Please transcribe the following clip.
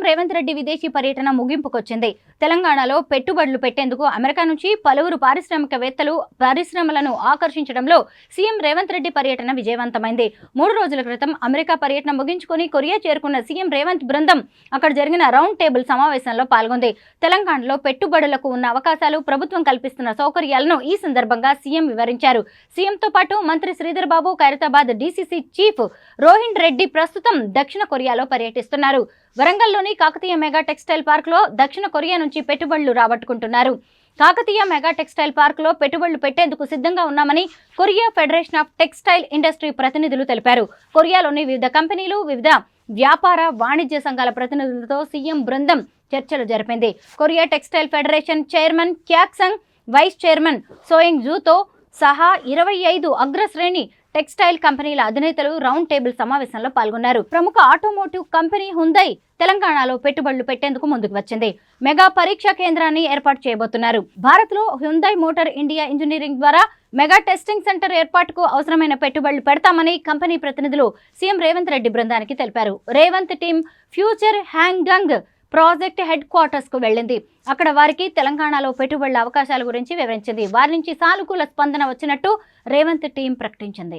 రేవంత్ రెడ్డి విదేశీ పర్యటన ముగింపుకొచ్చింది. తెలంగాణలో పెట్టుబడులు పెట్టేందుకు అమెరికా నుంచి పలువురు పారిశ్రామికవేత్తలు పరిశ్రమలను ఆకర్షించడంలో సీఎం రేవంత్ రెడ్డి పర్యటన విజయవంతమైంది. 3 రోజుల క్రితం అమెరికా పర్యటన ముగించుకుని కొరియా చేరుకున్న సీఎం రేవంత్ బృందం అక్కడ జరిగిన రౌండ్ టేబుల్ సమావేశంలో పాల్గొంది. తెలంగాణలో పెట్టుబడులకు ఉన్న అవకాశాలు, ప్రభుత్వం కల్పిస్తున్న సౌకర్యాలను ఈ సందర్భంగా సీఎం వివరించారు. సీఎంతో పాటు మంత్రి శ్రీధర్ బాబు, ఖైరతాబాద్ డీసీసీ చీఫ్ రోహిన్ రెడ్డి ప్రస్తుతం దక్షిణ కొరియాలో పర్యటిస్తున్నారు. వరంగల్లోని కాకతీయ మెగా టెక్స్టైల్ పార్క్ లో దక్షిణ కొరియా నుంచి పెట్టుబడులు రాబట్టుకుంటున్నారు. కాకతీయ మెగా టెక్స్టైల్ పార్క్ లో పెట్టుబడులు పెట్టేందుకు సిద్ధంగా ఉన్నామని Korea federation of textile industry ప్రతినిధులు తెలిపారు. కొరియాలోని వివిధ కంపెనీలు, వివిధ వ్యాపార వాణిజ్య సంఘాల ప్రతినిధులతో సీఎం బృందం చర్చలు జరిపింది. కొరియా టెక్స్టైల్ ఫెడరేషన్ చైర్మన్ క్యాక్సంగ్, వైస్ చైర్మన్ సోయింగ్ జూతో సహా 25 అగ్రశ్రేణి టెక్స్టైల్ కంపెనీల అధినేతలు రౌండ్ టేబుల్ సమావేశంలో పాల్గొన్నారు. ప్రముఖ ఆటోమోటివ్ కంపెనీ హ్యుందై తెలంగాణలో పెట్టుబడులు పెట్టేందుకు ముందుకు వచ్చింది. మెగా పరీక్షా కేంద్రాన్ని ఏర్పాటు చేయబోతున్నారు. భారత్ లో హ్యుందై మోటార్ ఇండియా ఇంజనీరింగ్ ద్వారా మెగా టెస్టింగ్ సెంటర్ ఏర్పాటుకు అవసరమైన పెట్టుబడులు పెడతామని కంపెనీ ప్రతినిధులు సీఎం రేవంత్ రెడ్డి బృందానికి తెలిపారు. రేవంత్ టీం ఫ్యూచర్ హ్యాంగ్డంగ్ ప్రాజెక్ట్ హెడ్ క్వార్టర్స్ కు వెళ్లింది. అక్కడ వారికి తెలంగాణలో పెట్టుబడుల అవకాశాల గురించి వివరించింది. వారి నుంచి సానుకూల స్పందన వచ్చినట్టు రేవంత్ టీం ప్రకటించింది.